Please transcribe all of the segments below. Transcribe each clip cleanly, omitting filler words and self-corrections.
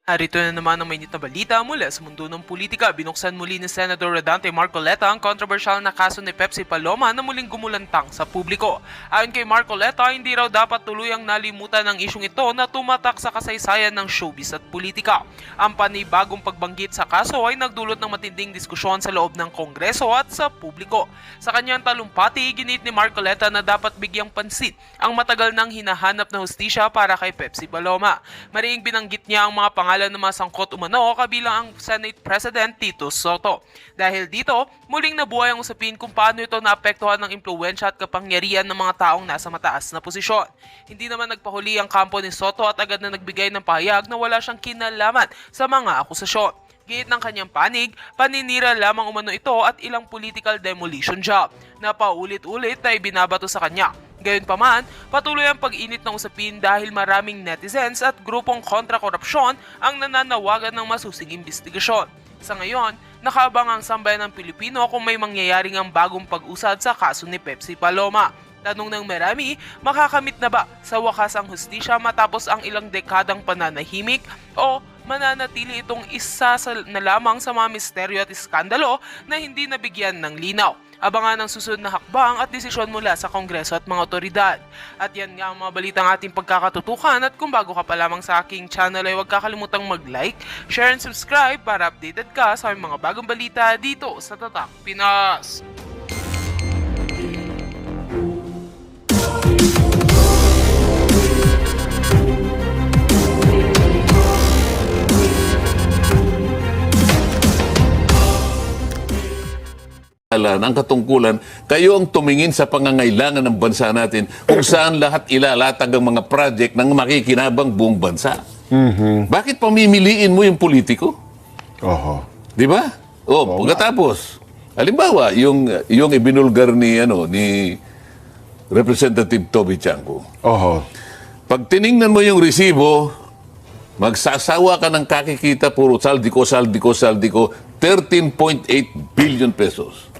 Narito na naman ang mainit na balita mula sa mundo ng politika. Binuksan muli ni Senator Rodante Marcoleta ang kontrobersyal na kaso ni Pepsi Paloma na muling gumulantang sa publiko. Ayon kay Marcoleta, hindi raw dapat tuluyang nalimutan ang isyong ito na tumatak sa kasaysayan ng showbiz at politika. Ang panibagong pagbanggit sa kaso ay nagdulot ng matinding diskusyon sa loob ng Kongreso at sa publiko. Sa kanyang talumpati, ginit ni Marcoleta na dapat bigyang pansin ang matagal nang hinahanap na hustisya para kay Pepsi Paloma. Mariing binanggit niya ang mga pangalan ng mga sangkot umano kabilang ang Senate President Tito Soto. Dahil dito, muling nabuhay ang usapin kung paano ito naapektuhan ng impluwensya at kapangyarihan ng mga taong nasa mataas na posisyon. Hindi naman nagpahuli ang kampo ni Soto at agad na nagbigay ng pahayag na wala siyang kinalaman sa mga akusasyon. Gayit ng kanyang panig, paninira lamang umano ito at ilang political demolition job na paulit-ulit na ibinabato sa kanya. Gayunpaman, patuloy ang pag-init ng usapin dahil maraming netizens at grupong kontra-korupsyon ang nananawagan ng masusing investigasyon. Sa ngayon, nakaabang ang sambayan ng Pilipino kung may mangyayaring ang bagong pag-usad sa kaso ni Pepsi Paloma. Tanong ng marami, makakamit na ba sa wakas ang hustisya matapos ang ilang dekadang pananahimik o mananatili itong isa na lamang sa mga misteryo at iskandalo na hindi nabigyan ng linaw? Abangan ang susunod na hakbang at desisyon mula sa Kongreso at mga otoridad. At yan nga ang mga balitang ating pagkakatutukan, at kung bago ka pa lamang sa aking channel ay huwag kakalimutang mag-like, share and subscribe para updated ka sa mga bagong balita dito sa Tatak Pinas. Ang katungkulan, kayo ang tumingin sa pangangailangan ng bansa natin kung saan lahat ilalatag ang mga project ng makikinabang buong bansa. Bakit pamimiliin mo yung politiko? Di ba? Pagkatapos, halimbawa, yung ibinulgar ni Representative Toby Chanco. Pag tiningnan mo yung resibo, magsasawa ka ng kakikita, puro saldi ko, 13.8 billion pesos.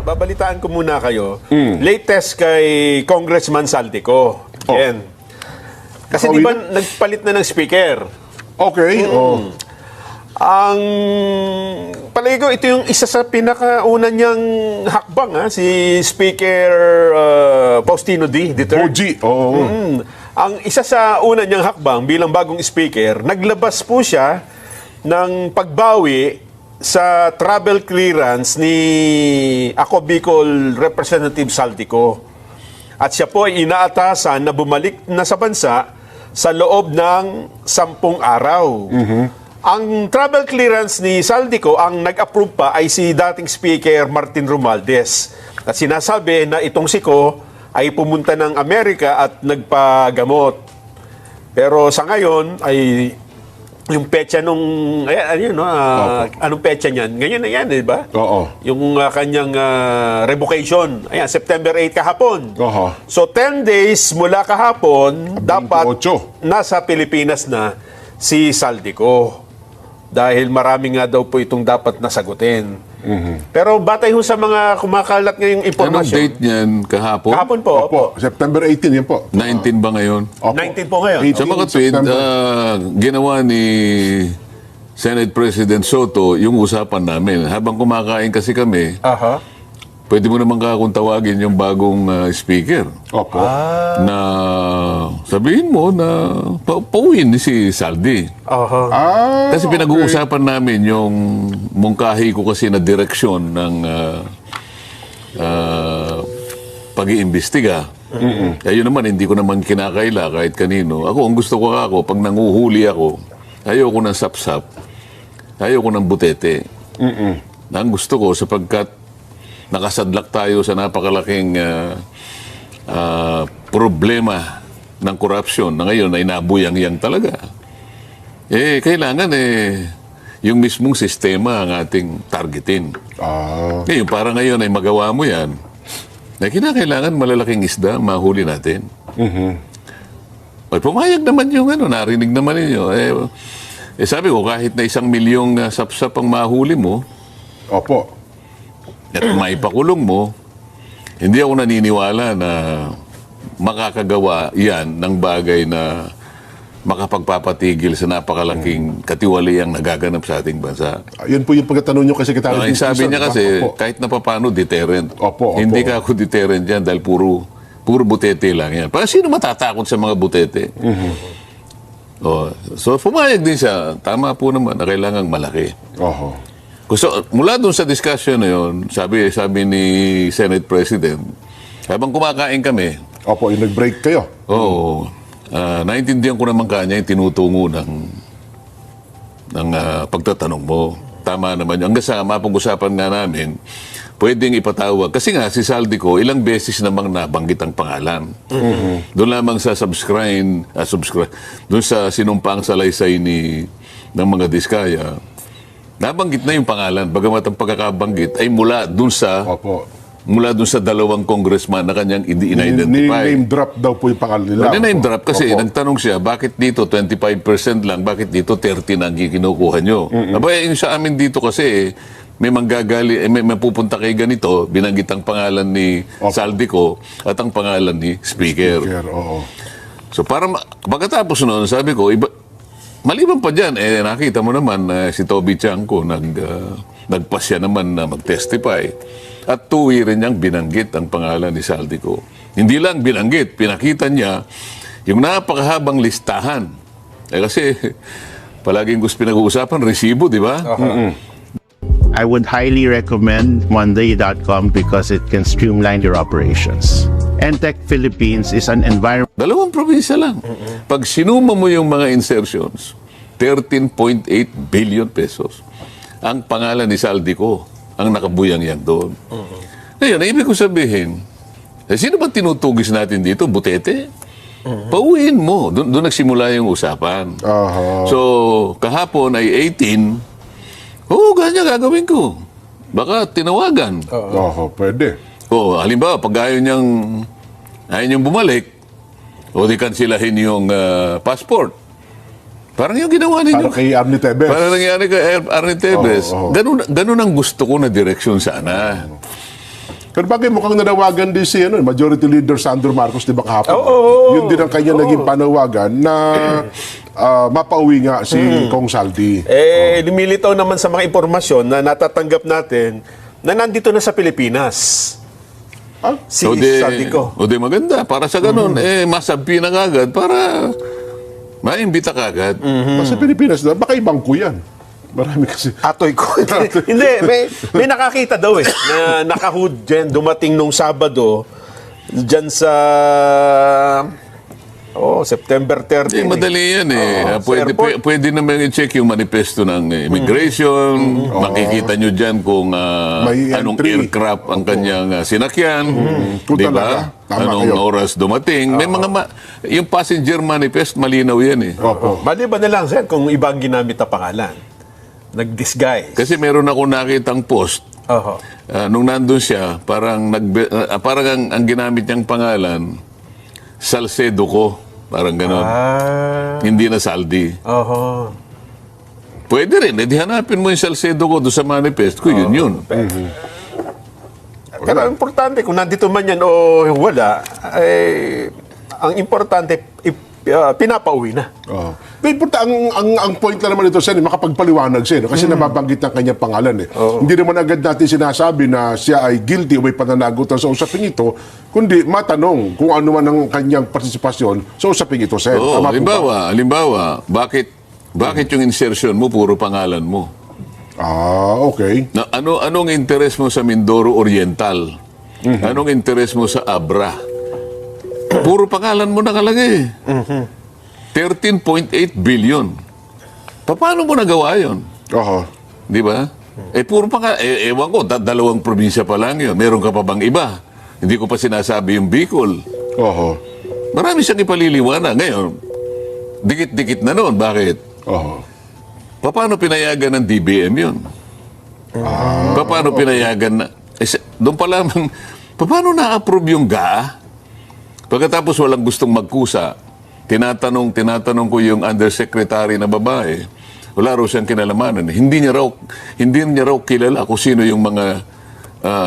Babalitaan ko muna kayo. Latest kay Congressman Saldico. Yan. Kasi di ba nagpalit na ng speaker? Okay. Ang palagi ko, ito yung isa sa pinakauna niyang hakbang, si Speaker Faustino D. OG. Ang isa sa una niyang hakbang bilang bagong speaker, naglabas po siya ng pagbawi sa travel clearance ni Ako Bicol Representative Saldico. At siya po ay inaatasan na bumalik na sa bansa sa loob ng 10 araw. Ang travel clearance ni Saldico, ang nag-approve pa ay si dating Speaker Martin Romualdez. At sinasabi na itong siko ay pumunta ng Amerika at nagpagamot. Pero sa ngayon ay yung petsa nung anong petsa niyan? Ganyan na yan, di ba? Yung kanyang revocation. Ayan, September 8 kahapon. So 10 days mula kahapon, dapat 28. nasa Pilipinas na si Saldico. Dahil marami nga daw po itong dapat nasagutin. Pero batay ho sa mga kumakalat ngayong Anong impormasyon. date niyan? Kahapon? Kahapon po. Opo. September 18 yan po. 19 ba ngayon? 19 po ngayon. 18 Sa mga tweet, September. ginawa ni Senate President Soto yung usapan namin. Habang kumakain kasi kami, Aha. pwede mo naman kakong tawagin yung bagong speaker Opo. na sabihin mo na pauwiin ni si Saldi. Aha. Kasi pinag-uusapan namin yung mungkahi ko kasi na direksyon ng pag-iimbestiga. Ayun naman, hindi ko naman kinakaila kahit kanino. Ang gusto ko pag nanguhuli ako, ayoko ng sapsap, ayoko ng butete. Ang gusto ko, sapagkat nakasadlak tayo sa napakalaking problema ng korupsyon na ngayon ay nabuyang-yang talaga. Kailangan yung mismong sistema ang ating targetin. Ngayon, para ngayon ay magawa mo yan, kinakailangan malalaking isda, mahuli natin. Pumayag naman yung narinig naman ninyo. Sabi ko, kahit na 1 milyong sapsap ang mahuli mo, Opo. at maipakulong mo, hindi ako naniniwala na makakagawa yan ng bagay na makapagpapatigil sa napakalaking katiwaliang nagaganap sa ating bansa. Yun po yung pagkatanong nyo kay Secretary Ang sabi niya kasi, Opo. kahit na papano, deterrent. Opo. Hindi ka ako deterrent yan dahil puro butete lang yan. Parang sino matatakot sa mga butete? So, pumayag din siya. Tama po naman na kailangang malaki. Oho. Gusto, mula dun sa discussion na yun, sabi ni Senate President, habang kumakain kami, Opo, yung nag-break kayo. naintindihan ko naman kanya yung tinutungo ng pagtatanong mo. Tama naman yun. Hanggang sa mapag-usapan nga namin, pwedeng ipatawag. Kasi nga, si Saldico, ilang beses namang nabanggit ang pangalan. Doon lamang sa subscribe, doon sa sinumpang salaysay ng mga Diskaya, nabanggit na yung pangalan. Bagamat ang pagkakabanggit ay mula doon sa dalawang congressman na kanyang in-identify. Name drop daw po yung pangalan nila. Name drop kasi Opo. nagtanong siya, bakit dito 25% lang, bakit dito 30 na ang kinukuha nyo? Abay, yung sa amin dito kasi, may manggagali, may pupunta kay ganito, binanggit ang pangalan ni Saldico at ang pangalan ni Speaker. Oo. So pagkatapos noon, sabi ko, maliban pa dyan, nakita mo naman si Toby Chanco, nagpasya naman na mag-testify. At tuwi rin niyang binanggit ang pangalan ni Saldico. Hindi lang binanggit, pinakita niya yung napakahabang listahan. Kasi palaging gusto pinag-uusapan, resibo, di ba? I would highly recommend monday.com because it can streamline your operations. Entech Philippines is an environment. 2 probinsya lang. Pag sinuma mo yung mga insertions, 13.8 billion pesos. Ang pangalan ni Saldico ang nakabuyang-yang doon. Ngayon, ibig ko sabihin, sino ba tinutugis natin dito? Butete? Pauwiin mo. Doon nagsimula yung usapan. So, kahapon ay 18, ganyan gagawin ko. Baka tinawagan. Pwede. Halimbawa, pag ayaw niyang bumalik, di kansilahin yung passport. Parang yung ginawa ninyo. Para kay Arnie Tevez. Parang nangyari kay Arnie Tevez. Ganun ang gusto ko na direksyon sana. Pero bagay mukhang nanawagan din si Majority Leader Sandro Marcos, di ba kahapon? Yun din ang kanya naging panawagan na mapauwi nga si Kong Saldi. Lumilitaw naman sa mga impormasyon na natatanggap natin na nandito na sa Pilipinas. Si Saldico. Maganda. Para sa ganun, masabi na agad para maimbita ka agad. Sa Pilipinas, baka ibang ko yan. Marami kasi. Atoy ko. Hindi, may nakakita daw na nakahood dyan, dumating nung Sabado, dyan sa September 13. Madali yan pwede naman i-check yung manifesto ng immigration. Makikita nyo dyan kung anong aircraft ang kanyang sinakyan. Di ba? Anong oras dumating. May mga yung passenger manifest, malinaw yan Maliban na lang, Sen, kung ibang ginamit na pangalan. Nag-disguise. Kasi meron ako nakitang post. Nung nandun siya, parang ang ginamit niyang pangalan, Salcedo ko. Parang gano'n. Hindi na Saldi. Pwede rin. Hanapin mo yung Salcedo ko doon sa manifest ko. Yun. Pero ang importante, kung nandito man yan o wala, ang importante, pinapauwi na. Ang point na naman ito, Sen, makapagpaliwanag siya. Kasi nababanggit ng kanyang pangalan. Hindi naman agad natin sinasabi na siya ay guilty o may pananagutan sa usaping ito, kundi matanong kung ano man ang kanyang partisipasyon sa usaping ito, Sen. Halimbawa, bakit yung insertion mo puro pangalan mo? Okay. Anong interest mo sa Mindoro Oriental? Anong interest mo sa Abra? Puro pangalan mo nakalagay. 13.8 billion. Paano mo nagawa yun? Di ba? Puro pangalan. Ewan ko, 2 probinsya pa lang yun. Meron ka pa bang iba? Hindi ko pa sinasabi yung Bicol. Marami siyang ipaliliwanag. Ngayon, dikit-dikit na noon. Bakit? Paano pinayagan ng DBM yun? Paano pinayagan na... doon pa lamang, paano na-approve yung GAA? Pagkatapos walang gustong magkusa, tinatanong ko yung undersecretary na babae, wala raw siyang kinalamanan. Hindi niya raw kilala kung sino yung mga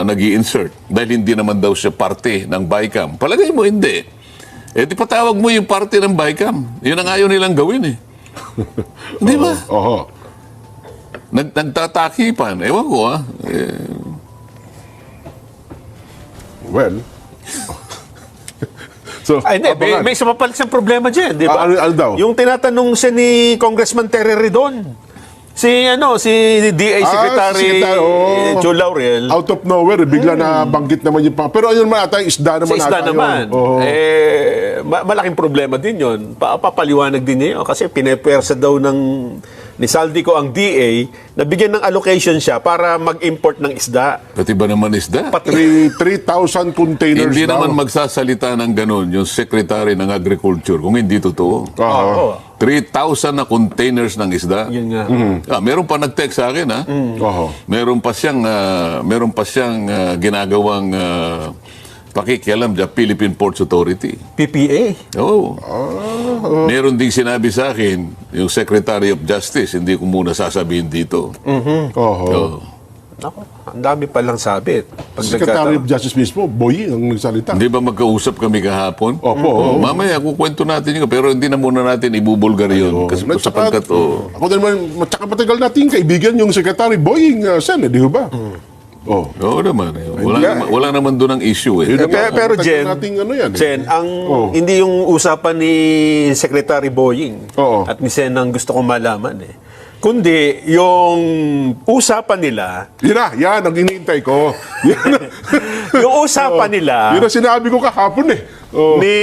nag-i-insert. Dahil hindi naman daw siya parte ng BICAM. Palagay mo, hindi. Eh, di patawag mo yung party ng BICAM. Yun ang ayaw nilang gawin eh. Di ba? Oho. Nagtatakipan. Ewan ko Well. So, Ay, hindi. abangan. May sumapalit siyang problema dyan, di ba? Ano daw? Yung tinatanong siya ni Congressman Terry Redon. Si DA Secretary Secretary, oh. Joe Laurel. Out of nowhere, bigla na banggit naman yung Pero ayun naman ata, isda naman Sa isda ata yun. naman. Oo. Malaking problema din yun. Papaliwanag din niya yun. Kasi pinepwersa daw ni Saldico ang DA na bigyan ng allocation siya para mag-import ng isda. Pati ba naman isda? 3,000 containers Hindi daw. naman magsasalita ng ganun yung Secretary ng Agriculture kung hindi totoo. Oo. 3,000 na containers ng isda. Yun nga. Meron pa nag-text sa akin, ha? Oo. Meron pa siyang ginagawang pakikialam dyan, Philippine Ports Authority. PPA. Oo. Meron ding sinabi sa akin, yung Secretary of Justice, hindi ko muna sasabihin dito. Oo. Oo. Ako, ang dami palang sabit. Pag Secretary of Justice mismo, Boying ang nagsalita. Hindi ba magkausap kami kahapon? Opo. Oo, mamaya kukwento natin yun, pero hindi na muna natin ibubulgar yun. Kasi sapagkat, Ako din naman, tsaka matagal natin kaibigan yung Secretary Boying, Sen, di ba? Oh. Oo naman. Wala naman doon ang issue eh. Yun naman, Pero matagal Jen, nating ano yan, eh. Jen, hindi yung usapan ni Secretary Boying Oo. at ni Sen ang gusto kong malaman eh. Kundi yung usapan nila, Yan ang hinihintay ko. yung usapan nila Yun ang sinabi ko kahapon eh. Oh. ni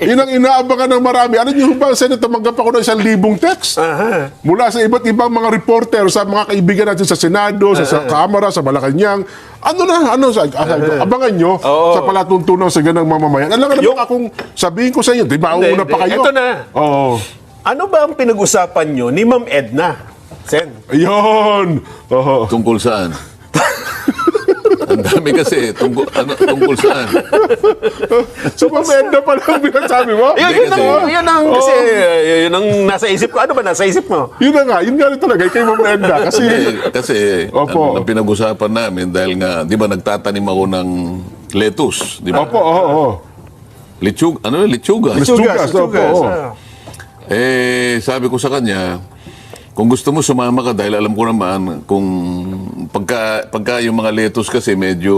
Yun ang inaabangan ng marami. Alam niyo ba, Sen, tumanggap ako ng 1,000 text Aha. mula sa iba't ibang mga reporter, sa mga kaibigan natin sa Senado, sa Kamara, sa Malacanang. Abangan nyo sa palatuntunan sa ganang mamamayan. Alam nga naman akong sabihin ko sa inyo, di ba, Hindi, una pa kayo? Ito na. Oo. Ano ba ang pinag-usapan nyo ni Ma'am Edna? Sen. Ayun. Oo. Tungkol saan? Ang dami kasi. Tungkol saan? So, mamenda pa lang binasabi mo? Yun ang nasa isip ko. Ano ba nasa isip mo? Yun na nga rin talaga, kay Mamenda. Kasi Opo. ang pinag-usapan namin dahil nga, di ba nagtatanim ako ng lettuce, di ba? Opo, oo. Lechugas. Lechugas, opo, oo. Sabi ko sa kanya, kung gusto mo sumama ka dahil alam ko naman kung pagka yung mga lettuce kasi medyo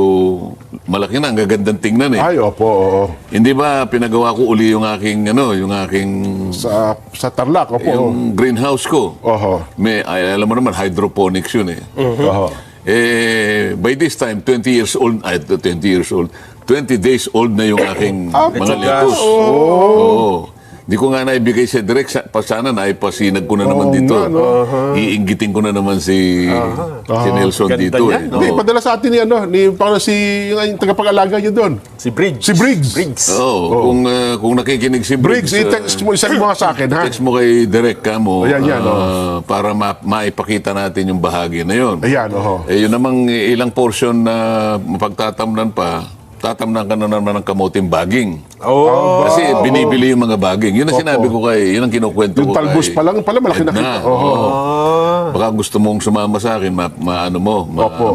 malaki na, ang gagandang tingnan eh. Ay, opo, oo. Hindi ba pinagawa ko uli yung aking Sa Tarlac, opo. yung greenhouse ko. Oho. Alam mo naman hydroponics yun eh. Oho. By this time 20 days old na yung aking mga lettuce. Oo. Di ko nga naibigay siya direct. Sana naipasinag ko na naman dito. Iinggitin ko na naman si Nelson Ganda dito. niyan, no? Hindi, padala sa atin parang yung tagapag-alaga niyo doon. Si Briggs. Si Briggs. Oo. Kung nakikinig si Briggs, Briggs, i-text mo, isang mga sa akin, ha? text mo kay Direk Camo Ayan, para maipakita natin yung bahagi na yun. Ayan, oho. Yun namang ilang portion na mapagtatamnan pa, tatamnan ka na naman ng kamuting baging. Kasi binibili yung mga baging. Yun ang sinabi ko yun ang kinukwento Yung ko talbos pa lang pala, malaki na kita. Oo. Baka gusto mong sumama sa akin,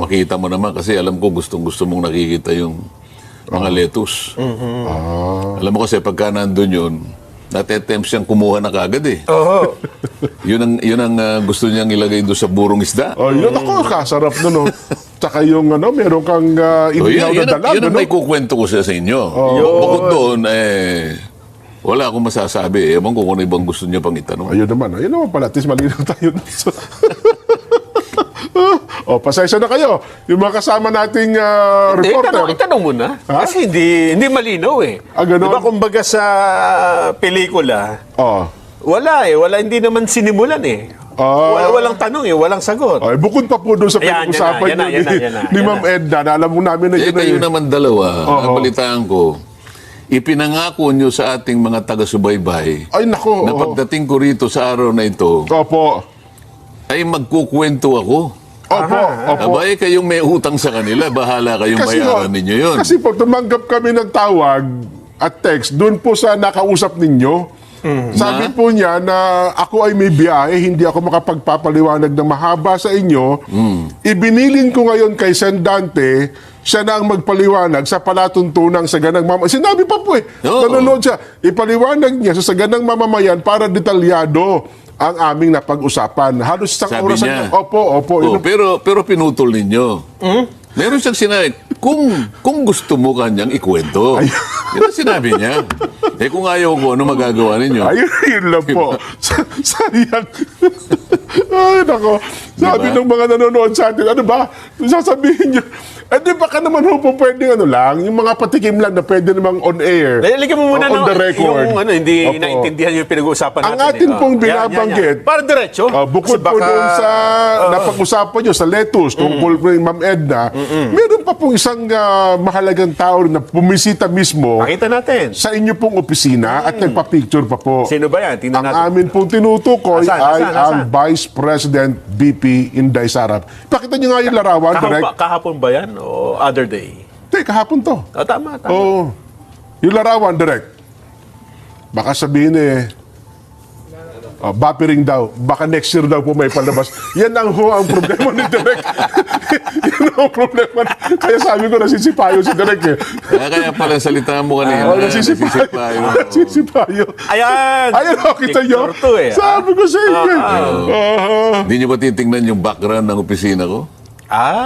makita mo naman kasi alam ko gustong-gusto mong nakikita yung mga lettuce. Alam mo kasi pagka nandun yun, nate-attempt siyang kumuha na kagad eh. Yun ang gusto niyang ilagay doon sa burong isda. Yun ako, kasarap nun, Tsaka yung meron kang inihaw na dalag. Yun ang may kukwento ko sa inyo. Bukod doon, wala akong masasabi. Ewan ko kung ano ibang gusto niya pang itanong. Ayun naman pala. At least malinaw tayo. Pasensya na kayo. Yung mga kasama nating reporter. Itanong mo na. Kasi hindi malinaw eh. Ganun? Diba kumbaga sa pelikula, wala hindi naman sinimulan eh. Walang tanong eh, walang sagot. Ay, bukod pa po doon sa pinag-usapan ni Ma'am Edna, na alam mo namin na yun. Kayo naman dalawa, nabalitaan ko, ipinangako nyo sa ating mga taga-subaybay Ay, nako. na pagdating ko rito sa araw na ito, Opo. ay magkukwento ako. Opo. Abay, kayong may utang sa kanila, bahala kayong bayaran ninyo yun. Kasi po, tumanggap kami ng tawag at text doon po sa nakausap ninyo. Sabi po niya na ako ay may biyahe, hindi ako makapagpapaliwanag ng mahaba sa inyo. Ibinilin ko ngayon kay Sen Dante, siya na ang magpaliwanag sa palatuntunang saganang mamamayan. Sinabi pa po Oo. nanonood siya. Ipaliwanag niya sa saganang mamamayan para detalyado ang aming napag-usapan. Halos isang Sabi oras niya. Opo. Oh, pero pinutol ninyo. Meron siyang sinabi, kung gusto mo kanyang ikwento. Yan ang sinabi niya. Kung ayaw ko, ano magagawa ninyo? Ayun, yun lang po. Sayang. Ay, nako. Sabi Diba? ng mga nanonood sa atin, ano ba? Sasabihin niyo, di baka naman po pwede yung mga patikim lang na pwede namang on air. Lagyan mo muna on the record. yung hindi Opo. naintindihan yung pinag-uusapan natin. Ang atin pong binabanggit, Para diretso. bukod Kasi po doon sa napag-usapan nyo sa lettuce, tungkol po yung Ma'am Edna, meron pa pong isang mahalagang tao na pumisita mismo Makita natin. sa inyo pong opisina at nagpa-picture pa po. Sino ba yan? Tingnan Ang natin. amin pong tinutukoy Asan? ang Vice President BP Inday Sarap. Pakita nyo nga yung larawan, direct. Kahapon ba yan? O other day? Hindi, kahapon to. Tama. Oo. Yung larawan, direct. Baka sabihin buffering daw. Baka next year daw po may palabas. Yan ang problema ni Direk. Yan ang problema. Kaya sabi ko, nasisipayo si Direk eh. Kaya pala salita mo kanina. Nasisipayo. Nasisipayo. Nasisipayo. Ayan! Ayun, kita nyo. Picture to eh. Sabi ko sa inyo. Hindi nyo ba titingnan yung background ng opisina ko?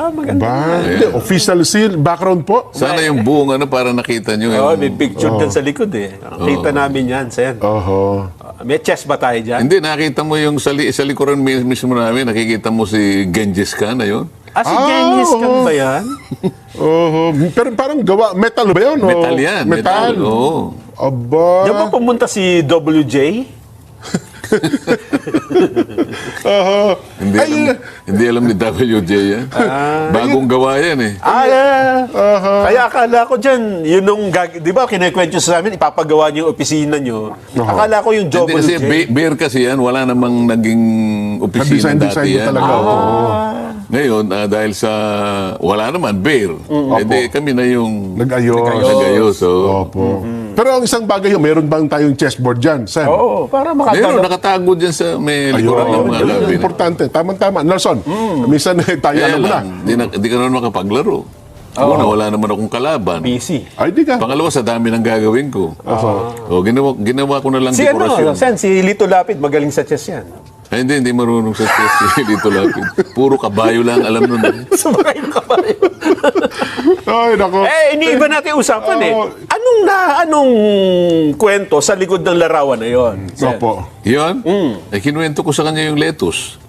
Maganda. Hindi, official seal, background po. Sana yung buong para nakita nyo. Oo, Yung, may picture dyan sa likod eh. Kita namin yan, Sen. Oho. May chest ba tayo dyan? hindi, nakita mo yung sa likuran mismo namin, nakikita mo si Genghis Khan na yun. Si Genghis Khan ba yan? Oho. Pero parang gawa, metal ba yun? o? Metal yan. Metal. Oo. Aba. Diyan ba pumunta si WJ? Hindi alam ni WJ yan. Bagong gawa yan eh. Kaya akala ko dyan, yun nung, di ba, kinikwento sa amin, ipapagawa niyo yung opisina niyo. Akala ko yung Hindi kasi WJ. beer kasi yan, wala namang naging opisina Design dati mo yan. talaga. Ngayon, dahil sa wala naman beer, hindi kami na yung Nag-ayos. so, Opo. Pero ang isang bagay yun, meron bang tayong chessboard dyan, Sam? Oo, para meron makagalaw. nakatago dyan sa may likuran ng mga Ayun, labi. importante. Tama-tama. Nelson, minsan tayo Kaya alam mo na. lang, di ka naman makapaglaro. Una, wala naman akong kalaban. PC. Ay, di ka. Pangalawa, sa dami ng gagawin ko. ginawa ko na lang Si dekorasyon. Sen, si Lito Lapid, magaling sa chess yan. Ay, hindi marunong sa chess dito lapid. Puro kabayo lang alam nun. Sumakay ng kabayo. Ay, nako. Iniiba natin usapan eh. Oo. Anong kwento sa likod ng larawan na yon? Opo. Yun? Kinuwento ko sa kanya yung lettuce.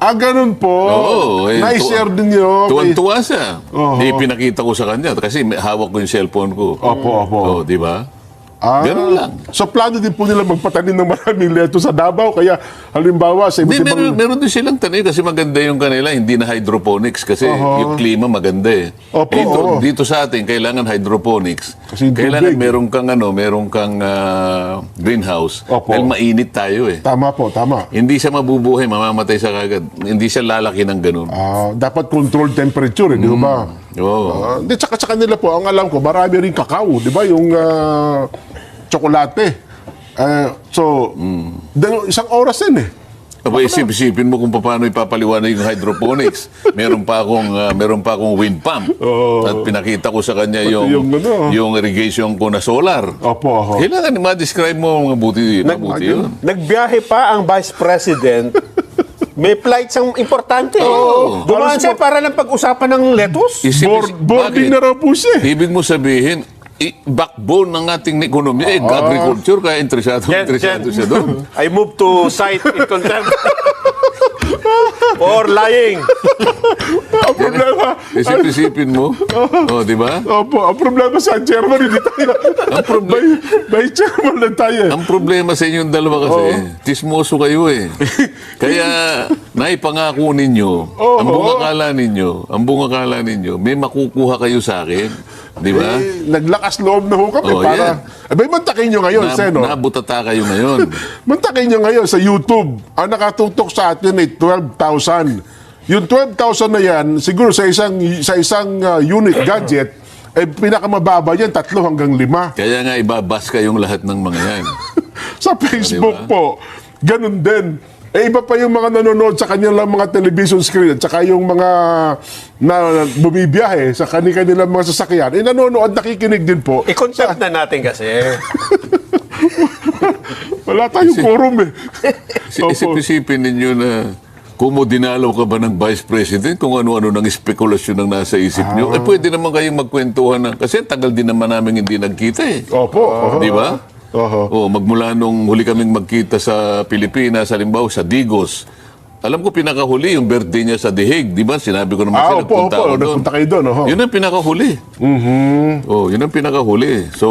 Ganun po. Oo, Na-share din nyo. Tuwan-tuwa siya. Oo. Pinakita ko sa kanya kasi hawak ko yung cellphone ko. Opo. Di ba? Ganun lang. So, plano din po nila magpatanim ng maraming leto sa Davao. Kaya, halimbawa, sa iba't ibang... Meron din silang tanim kasi maganda yung kanila. Hindi na hydroponics kasi yung klima maganda eh. Opo, Dito sa atin, kailangan hydroponics. Kasi Kailangan tubig. meron kang greenhouse. Opo. Dahil mainit tayo eh. Tama po, tama. Hindi siya mabubuhay, mamamatay sa kagad. Hindi siya lalaki ng ganun. Dapat controlled temperature, di ba? Oo. Hindi, tsaka nila po, ang alam ko, marami rin kakao, di ba? Yung tsokolate. Isang oras din eh. Aba, isipin mo kung paano ipapaliwanag yung hydroponics. Meron pa akong wind pump. At pinakita ko sa kanya yung irrigation ko na solar. Opo. Kailangan ma-describe mo mabuti yun. Nagbiyahe pa ang Vice President. May flights ang importante. Dumaan siya para lang pag-usapan ng lettuce. Boarding na raw po siya. Ibig mo sabihin, backbone ng ating ekonomiya, agriculture, kaya interesado siya doon. I move to cite in contempt for lying. Ang problema, Isipin mo. Di ba? opo, ang problema sa chairman, hindi tayo. Ang problema, May chairman lang tayo. ang problema sa inyong dalawa kasi, tismoso kayo eh. Kaya, naipangako ninyo, ang buong akala ninyo, may makukuha kayo sa akin. Di ba? Naglakas loob na ho kami yan. Abay, mantakin nyo ngayon, Seno. Nabutata kayo ngayon. Mantakin nyo ngayon sa YouTube. Ang nakatutok sa atin ay 12,000. Yung 12,000 na yan, siguro sa isang unit gadget, pinakamababa yan, 3 hanggang 5. Kaya nga ibabas kayong lahat ng mga yan. Sa Facebook Diba? po, ganun din. Iba pa yung mga nanonood sa kanilang mga television screen at saka yung mga na bumibiyahe sa kanilang mga sasakyan, nanonood, nakikinig din po. I-contact na natin kasi. Wala tayong forum eh. Opo. Isip-isipin ninyo na kung mo dinalaw ka ba ng Vice President, kung ano-ano ng spekulasyon ang nasa isip nyo, pwede naman kayong magkwentuhan kasi tagal din naman namin hindi nagkita eh. Opo. Di ba? Oho. Magmula nung huli kaming magkita sa Pilipinas, halimbawa sa Digos. Alam ko pinakahuli yung birthday niya sa The Hague, di ba? Sinabi ko naman siya, nagpunta ako doon. Nagpunta kayo doon, oho. Yun ang pinakahuli. Yun ang pinakahuli. So,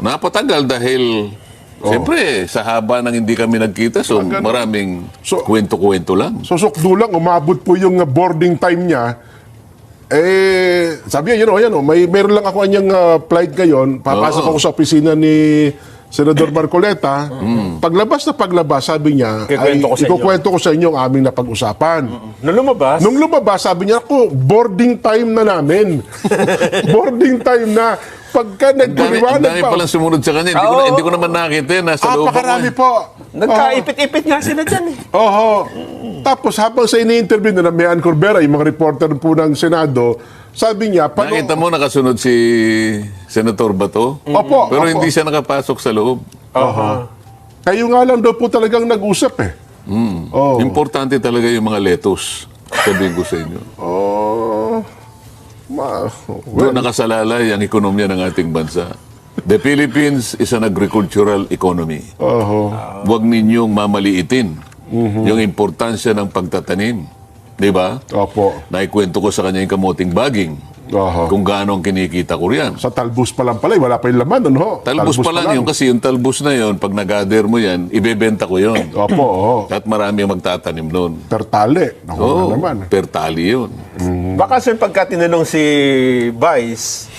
napatagal dahil siyempre, sa haba ng hindi kami nagkita, so maraming So- kwento-kwento lang. So, sukdulang, umabot po yung boarding time niya. Sabi niya, mayroon lang ako anyang flight ngayon. Papasok ako sa opisina ni Senador Marcoleta. Paglabas, sabi niya, ikukwento ko sa inyo ang aming napag-usapan. Nung lumabas, sabi niya, ako, boarding time na namin. Boarding time na. Pagka Ang nagpaliwanag dami pa. palang sumunod sa kanya. Hindi ko naman nakita. Nasa loob ako. Pakarami po. Nagkaipit-ipit nga sila dyan eh. Oho. Tapos habang sa ini-interview na Mayan Corbera, yung mga reporter po ng Senado, sabi niya, Nakita mo nakasunod si Senator Bato? Opo, Pero opo. hindi siya nakapasok sa loob. Kayo nga lang daw po talagang nag-usap eh. Oh. Importante talaga yung mga lettuce. Sabihin ko sa inyo. Doon nakasalalay ang ekonomiya ng ating bansa. The Philippines is an agricultural economy. Oho. Huwag ninyong mamaliitin yung importansya ng pagtatanim. Di ba? Opo. Naikwento ko sa kanya yung kamoting baging. Oho. Kung gaano ang kinikita ko riyan. Sa talbos pa lang pala, wala pa yung laman, ano? Talbos pa lang yun kasi yung talbos na yun, pag nag-gather mo yan, ibebenta ko yun. Opo, oho. At marami ang magtatanim noon. Tertale. Naku Oo, naman. per tali yun. Baka sir, pagka tinanong si Vice,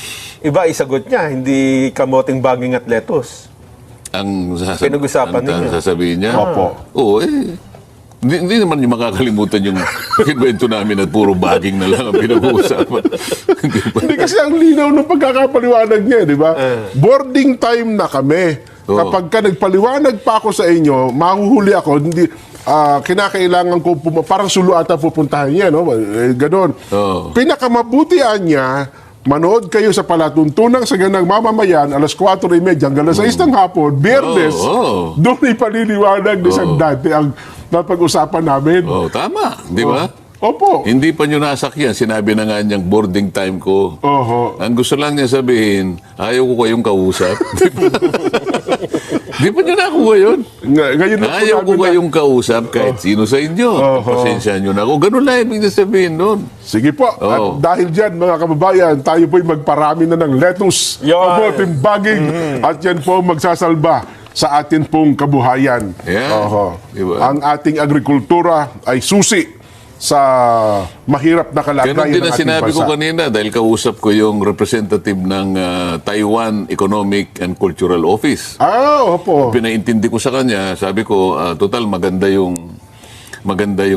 iba isagot niya, hindi kamoting baging at lettuce. Ang Pinag-usapan ninyo. sasabihin niya. Opo. Oo, hindi naman yung makakalimutan yung kwento namin at puro baging na lang ang pinag-uusapan. Hindi ba? Hindi kasi ang linaw ng pagkakapaliwanag niya, di ba? Boarding time na kami. Oo. Kapag ka nagpaliwanag pa ako sa inyo, mahuhuli ako, hindi, kinakailangan ko, parang sulu ata pupuntahan niya, no? Ganon. Oo. Pinakamabutian niya, manood kayo sa palatuntunang sa ganang mamamayan, alas 4:30 hanggang alas 6 ng hapon, Biyernes, Oo. doon ipaliliwanag ni Sandante ang napag-usapan namin. Oh, tama, di ba? Opo. Hindi pa nyo nasakyan, sinabi na nga niyang boarding time ko. Oho. Ang gusto lang niya sabihin, ayaw ko kayong kausap. Di pa nyo nakuha yun? Ngayon na po Ayaw ko namin kayong kausap kahit sino sa inyo. Pasensya nyo na ako. Ganun lang ibig na sabihin nun. Sige po. At Oo. dahil dyan, mga kababayan, tayo po'y magparami na ng lettuce, Yan. kamoting baging, at yan po magsasalba sa atin pong kabuhayan. Yan. Oho. Diba? Ang ating agrikultura ay susi sa mahirap na kalagayan Ganun din ng ang ating sinabi ko bansa. kanina dahil kausap ko yung representative ng Taiwan Economic and Cultural Office. Opo. Pinaintindi ko sa kanya, sabi ko, total maganda yung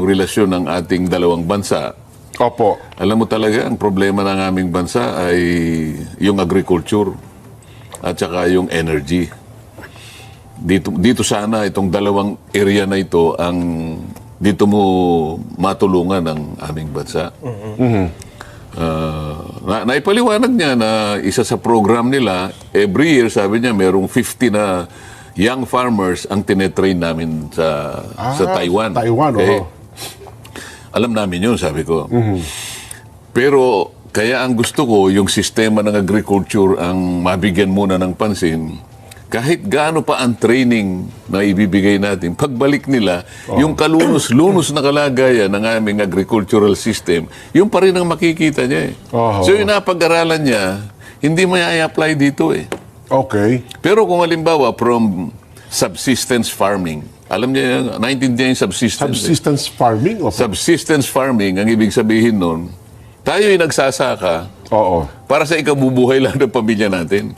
relasyon ng ating dalawang bansa. Opo. Alam mo talaga, ang problema ng aming bansa ay yung agriculture at saka yung energy. Dito sana itong dalawang area na ito ang dito mo matulungan ang aming bansa. Naipaliwanag niya na isa sa program nila, every year sabi niya merong 50 na young farmers ang tinetrain namin sa Taiwan. Taiwan, oo. Alam namin yun, sabi ko. Pero kaya ang gusto ko, yung sistema ng agriculture ang mabigyan muna ng pansin. Kahit gaano pa ang training na ibibigay natin, pagbalik nila, yung kalunos-lunos na kalagayan ng aming agricultural system, yung pa rin ang makikita niya eh. So yung napag-aralan niya, hindi may-apply dito eh. Okay. Pero kung halimbawa from subsistence farming, alam niya, naintindihan yung subsistence. Subsistence farming? Opo. Subsistence farming, ang ibig sabihin nun, tayo yung nagsasaka Oo. para sa ikabubuhay lang ng pamilya natin.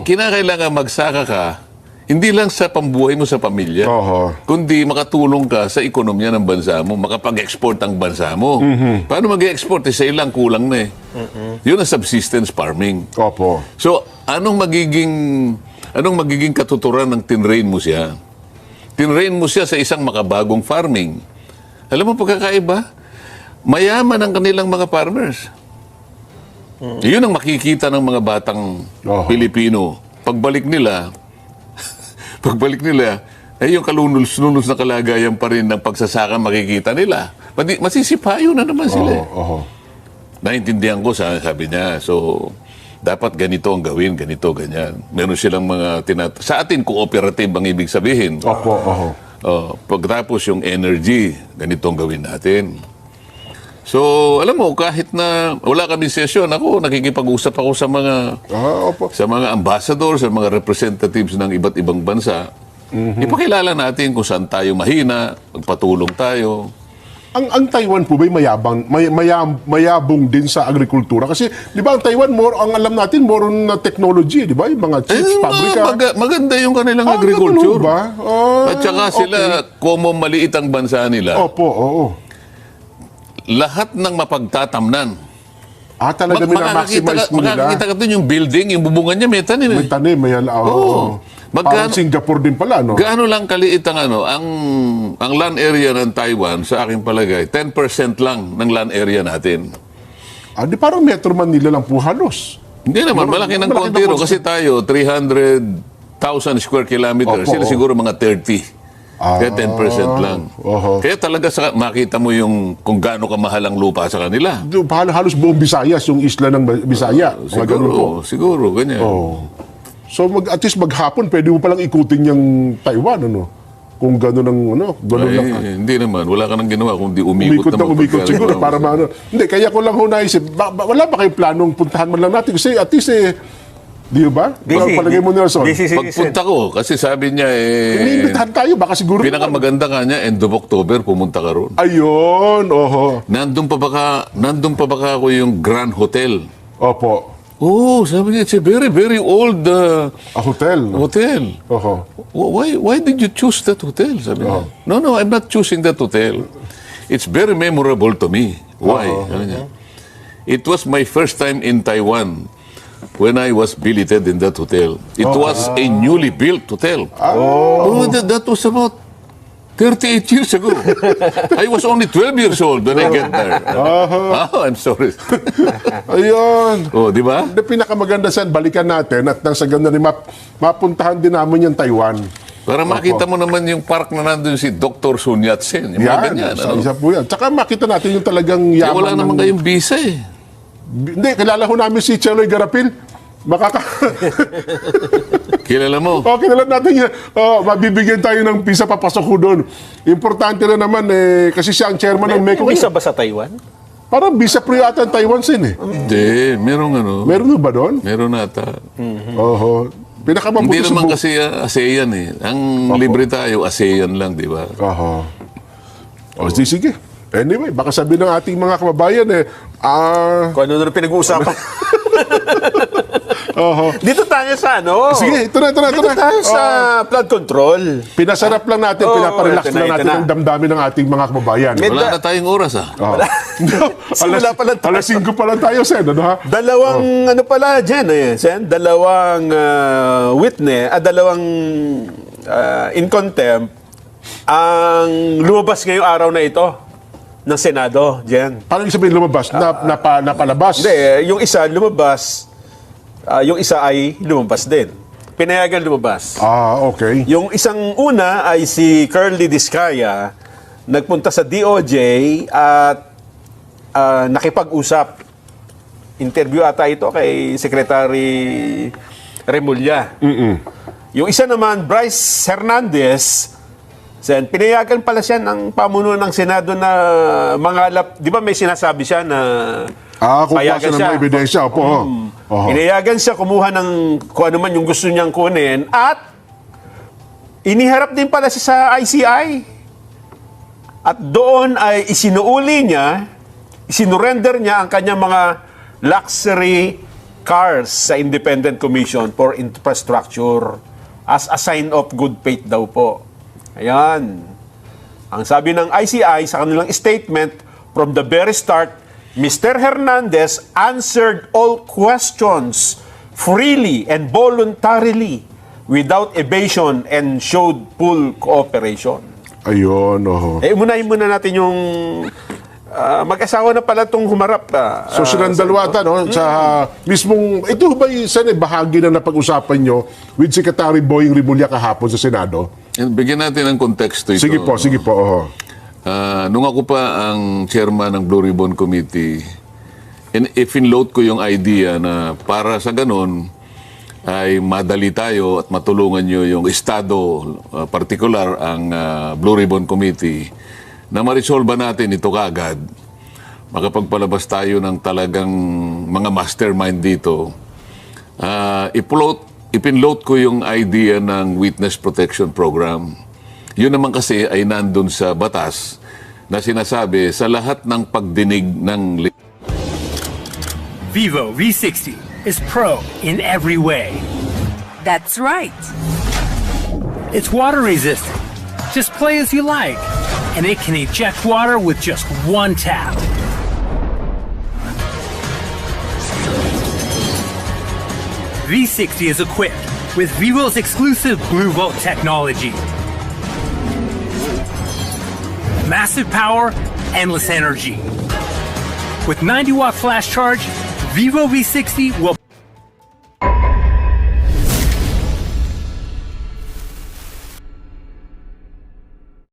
Kinakailangan magsaka ka, hindi lang sa pambuhay mo sa pamilya, kundi makatulong ka sa ekonomiya ng bansa mo, makapag-export ang bansa mo. Paano mag-export? Sa ilang kulang na eh. Yun ang subsistence farming. Opo. So, anong magiging Anong magiging katuturan ng tinrain mo siya? Tinrain mo siya sa isang makabagong farming. Alam mo pagkakaiba? Mayaman ang kanilang mga farmers. Yun ang makikita ng mga batang Pilipino. Pagbalik nila, yung kalunuls-nunuls na kalagayan pa rin ng pagsasaka makikita nila. Masisipayo na naman sila. Naintindihan ko, sabi niya. So, dapat ganito ang gawin, ganito, ganyan. Meron silang mga sa atin, cooperative ang ibig sabihin. Pagtapos yung energy, ganito ang gawin natin. So, alam mo, kahit na wala kami session, ako, nakikipag-usap ako sa mga ambassador, sa mga representatives ng iba't ibang bansa. Ipakilala natin kung saan tayo mahina, magpatulong tayo. Ang Taiwan po ba'y mayabong din sa agrikultura? Kasi, di ba, ang Taiwan, ang alam natin, more on technology, di ba? Yung mga chips, pabrika. Maganda yung kanilang agriculture. Ba? At saka sila, como maliit ang bansa nila, lahat ng mapagtatamnan. Talaga minamaximize mo nila. Makakita ka doon yung building, yung bubungan niya, may tanim. May tanim, may parang Singapore din pala, no? Gaano lang kaliit ang land area ng Taiwan, sa aking palagay, 10% lang ng land area natin. Di parang Metro Manila lang po halos. Hindi naman, malaki ng kontiro. Kasi tayo, 300,000 square kilometers. Sila siguro mga 30. Kaya 10% lang. Kaya talaga makita mo kung gaano kamahal ang lupa sa kanila. Halos buong Visayas, yung isla ng Bisaya. Siguro, ganyan. So at least maghapon, pwede mo palang ikutin yung Taiwan, ano? Kung gano'n lang. Hindi naman. Wala ka nang ginawa kung di umikot siguro para maano. Hindi, kaya ko lang naisip, wala ba kayong planong puntahan man lang natin? Kasi at least di ba? Palagay mo Nelson. Pagpunta ko, kasi sabi niya Iniimbitahan tayo, baka siguro. Pinakamaganda ka niya, end of October, pumunta ka ron. Ayun, Nandun pa ba ako yung Grand Hotel? Opo. Sabi niya, it's a very, very old Hotel. hotel. Why did you choose that hotel? Sabi niya. No, I'm not choosing that hotel. It's very memorable to me. Why? Sabi niya. It was my first time in Taiwan when I was billeted in that hotel. It was a newly built hotel. That was about 38 years ago. I was only 12 years old when I get there. I'm sorry. Ayun. Di ba? Pinakamaganda saan, balikan natin at nang sa ganda ni mapuntahan din namin yung Taiwan. Para makita mo naman yung park na nandun si Dr. Sun Yat-sen. Yung mga ganyan. Isa po yan. Tsaka makita natin yung talagang yaman. Wala naman kayong visa Hindi, kilala ho namin si Cheloy Garapil. Kilala mo? Kilala natin yan. Mabibigyan tayo ng visa, papasok ho doon. Importante na naman, kasi siya ang chairman ng Mekong. May isa ba sa Taiwan? Parang visa free ata ang Taiwan sin Hindi, merong Meron ba doon? Meron ata. Pinakamabuti Hindi naman kasi ASEAN Ang libre tayo, ASEAN lang, di ba? Sige. Anyway, baka sabi ng ating mga kababayan Kung ano na pinag-uusapan. Dito tayo sa Sige, ito na. Dito tayo sa flood control. Pinasarap lang natin, pinaparelax lang natin ang damdamin ng ating mga kababayan. Wala na tayong oras, Simula pa lang tayo. Alas 5 pa lang tayo, Sen. Dalawang pala dyan, Sen? Dalawang witness, dalawang in contempt ang lumabas ngayong araw na ito ng Senado, Jen. Paano yung sabihin lumabas? Napalabas? Hindi, yung isa lumabas, yung isa ay lumabas din. Pinayagan lumabas. Okay. Yung isang una ay si Curly Discaya, nagpunta sa DOJ at nakipag-usap. Interview ata ito kay Secretary Remulla. Yung isa naman, Bryce Hernandez, pinayagan pala siya ng pamunuan ng Senado na mangalap. Di ba may sinasabi siya na kung payagan siya ng ebidensya. Pinayagan siya kumuha ng kung ano man yung gusto niyang kunin at iniharap din pala siya sa ICI. At doon ay isinurrender niya ang kanyang mga luxury cars sa Independent Commission for Infrastructure as a sign of good faith daw po. Ayan. Ang sabi ng ICI sa kanilang statement, from the very start, Mr. Hernandez answered all questions freely and voluntarily without evasion and showed full cooperation. Ayun, oho. Unahin muna natin yung mag-asawa na pala itong humarap. So silang dalawa no? Sa mismong, ito ba yung bahagi na napag-usapan nyo with Secretary Boying Rimulya kahapon sa Senado? Bigyan natin ng konteksto ito. Sige po, oho. Nung ako pa ang chairman ng Blue Ribbon Committee, if-inload ko yung idea na para sa ganun, ay madali tayo at matulungan nyo yung Estado, particular ang Blue Ribbon Committee, na ma-resolve natin ito kaagad, makapagpalabas tayo ng talagang mga mastermind dito. Ipinload ko yung idea ng Witness Protection Program. Yun naman kasi ay nandun sa batas na sinasabi sa lahat ng pagdinig ng Vivo V60 is pro in every way. That's right. It's water resistant. Just play as you like. And it can eject water with just one tap. V60 is equipped with Vivo's exclusive Blue Volt technology. Massive power, endless energy. With 90-watt flash charge, Vivo V60 will